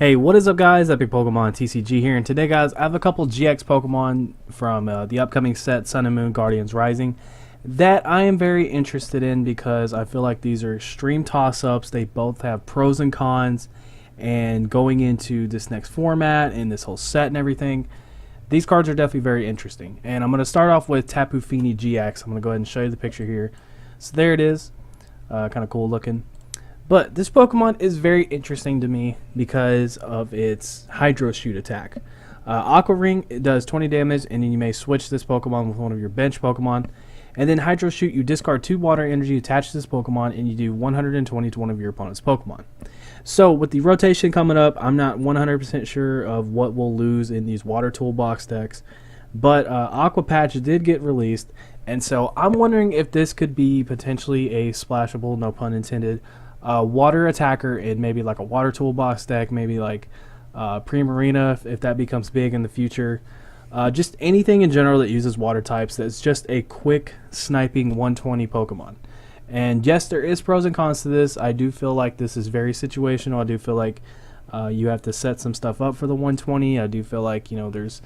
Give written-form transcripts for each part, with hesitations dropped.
Hey, what is up guys? Epic Pokemon TCG here, and today guys, I have a couple GX Pokemon from the upcoming set Sun and Moon Guardians Rising that I am very interested in because I feel like these are extreme toss-ups. They both have pros and cons, and going into this next format and this whole set and everything, these cards are definitely very interesting. And I'm going to start off with Tapu Fini GX. I'm going to go ahead and show you the picture here. So there it is, kind of cool looking. But this Pokemon is very interesting to me because of its Hydro Shoot attack. Aqua Ring, it does 20 damage, and then you may switch this Pokemon with one of your bench Pokemon. And then Hydro Shoot, you discard 2 water energy attached to this Pokemon, and you do 120 to one of your opponent's Pokemon. So with the rotation coming up, I'm not 100% sure of what we'll lose in these water toolbox decks. But Aqua Patch did get released, and so I'm wondering if this could be potentially a splashable, no pun intended, water attacker in maybe like a water toolbox deck, maybe like Primarina if that becomes big in the future. Just anything in general that uses water types that's just a quick sniping 120 Pokemon. And yes, there is pros and cons to this. I do feel like this is very situational. I do feel like you have to set some stuff up for the 120. I do feel like, you know, there's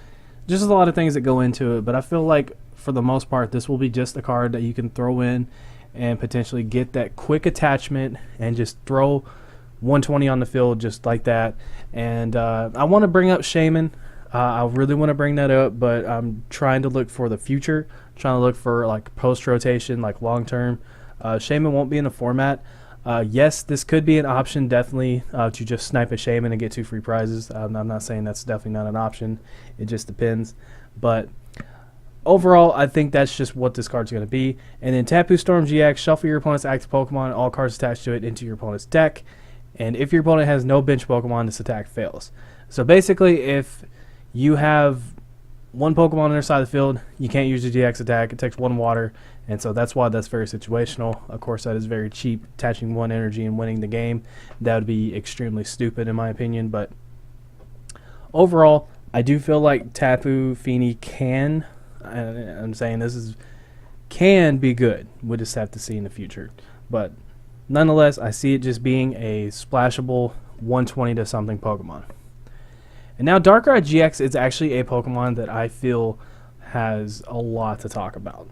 just a lot of things that go into it, but I feel like for the most part this will be just a card that you can throw in and potentially get that quick attachment and just throw 120 on the field just like that. And I want to bring up Shaman. I really want to bring that up, but I'm trying to look for the future, trying to look for like post-rotation, like long-term. Shaman won't be in the format. Yes, this could be an option, definitely, to just snipe a Shaman and get 2 free prizes. I'm not saying that's definitely not an option. It just depends. But overall, I think that's just what this card's going to be. And then Tapu Storm GX, shuffle your opponent's active Pokemon, all cards attached to it, into your opponent's deck. And if your opponent has no bench Pokemon, this attack fails. So basically, if you have one Pokemon on their side of the field, you can't use the GX attack. It takes 1 water, and so that's why that's very situational. Of course, that is very cheap, attaching 1 energy and winning the game. That would be extremely stupid in my opinion, but overall, I do feel like Tapu Fini can... I'm saying can be good. We'll just have to see in the future. But nonetheless, I see it just being a splashable 120 to something Pokemon. And now Darkrai GX is actually a Pokemon that I feel has a lot to talk about.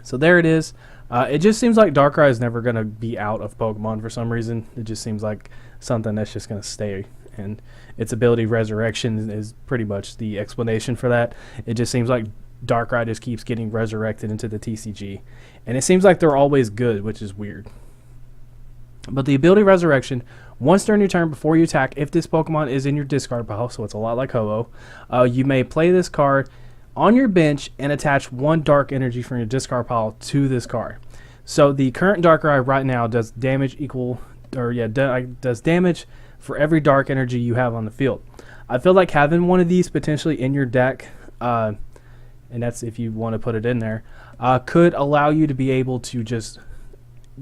So there it is. It just seems like Darkrai is never going to be out of Pokemon for some reason. It just seems like something that's just going to stay. And its ability Resurrection is pretty much the explanation for that. It just seems like Darkrai just keeps getting resurrected into the TCG. And it seems like they're always good, which is weird. But the ability Resurrection, once during your turn before you attack, if this Pokemon is in your discard pile, so it's a lot like Ho-Oh, you may play this card on your bench and attach 1 dark energy from your discard pile to this card. So the current Darkrai right now does damage does damage for every dark energy you have on the field. I feel like having one of these potentially in your deck, and that's if you want to put it in there, could allow you to be able to just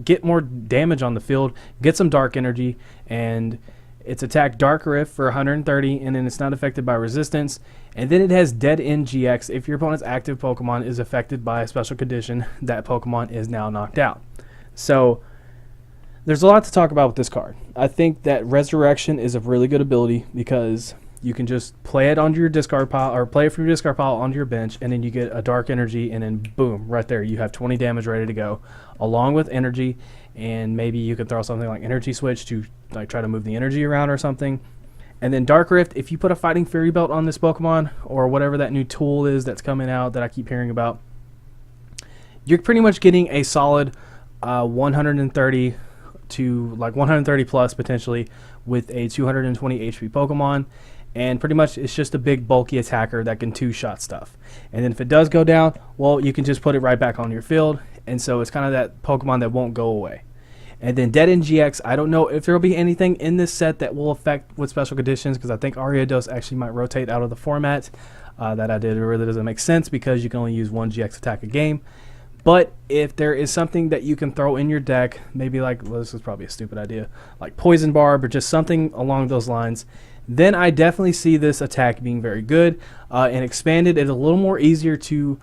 get more damage on the field, get some dark energy, and its attack Dark Rift for 130, and then it's not affected by resistance. And then it has Dead End GX. If your opponent's active Pokemon is affected by a special condition, that Pokemon is now knocked out. So there's a lot to talk about with this card. I think that Resurrection is a really good ability because you can just play it onto your discard pile, or play it from your discard pile onto your bench, and then you get a dark energy, and then boom, right there, you have 20 damage ready to go, along with energy. And maybe you could throw something like Energy Switch to like try to move the energy around or something. And then Dark Rift, if you put a Fighting Fury Belt on this Pokemon, or whatever that new tool is that's coming out that I keep hearing about, you're pretty much getting a solid 130 to like 130 plus potentially with a 220 HP Pokemon. And pretty much it's just a big bulky attacker that can 2-shot stuff. And then if it does go down, well, you can just put it right back on your field. And so it's kind of that Pokemon that won't go away. And then Dead End GX, I don't know if there will be anything in this set that will affect with special conditions, because I think Ariados actually might rotate out of the format. That I did. It really doesn't make sense because you can only use 1 GX attack a game. But if there is something that you can throw in your deck, maybe like, well, this is probably a stupid idea, like Poison Barb or just something along those lines, then I definitely see this attack being very good. And expanded, it's a little more easier to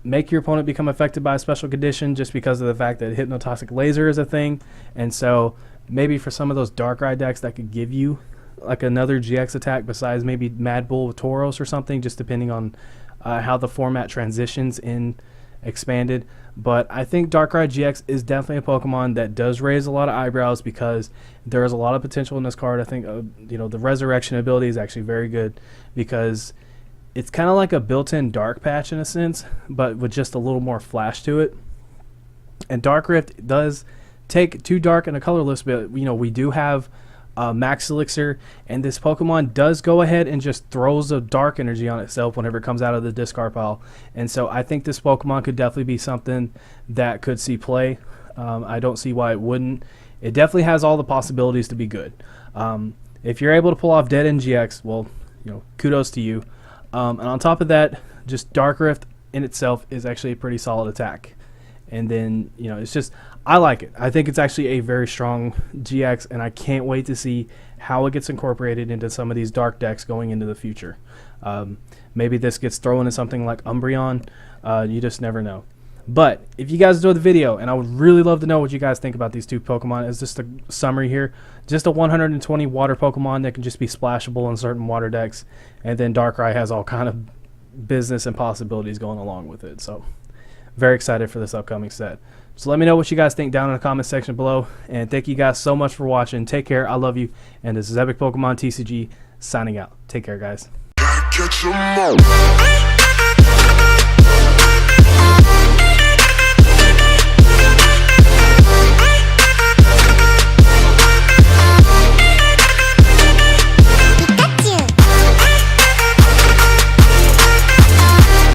make your opponent become affected by a special condition just because of the fact that Hypnotoxic Laser is a thing. And so maybe for some of those Darkrai decks that could give you like another GX attack besides maybe Mad Bull with Tauros or something, just depending on how the format transitions in expanded. But I think Darkrai GX is definitely a Pokemon that does raise a lot of eyebrows because there is a lot of potential in this card. I think the Resurrection ability is actually very good because it's kind of like a built-in Dark Patch in a sense, but with just a little more flash to it. And Dark Rift does take 2 dark and a colorless, but we do have Max Elixir, and this Pokemon does go ahead and just throws a dark energy on itself whenever it comes out of the discard pile. And so I think this Pokemon could definitely be something that could see play. I don't see why it wouldn't. It definitely has all the possibilities to be good. If you're able to pull off Dead End GX, well, kudos to you. And on top of that, just Dark Rift in itself is actually a pretty solid attack. And then, it's just, I like it. I think it's actually a very strong GX, and I can't wait to see how it gets incorporated into some of these dark decks going into the future. Maybe this gets thrown into something like Umbreon. You just never know. But if you guys enjoyed the video, and I would really love to know what you guys think about these 2 Pokemon, it's just a summary here. Just a 120 water Pokemon that can just be splashable in certain water decks. And then Darkrai has all kind of business and possibilities going along with it. So very excited for this upcoming set. So let me know what you guys think down in the comment section below. And thank you guys so much for watching. Take care. I love you. And this is Epic Pokemon TCG signing out. Take care, guys.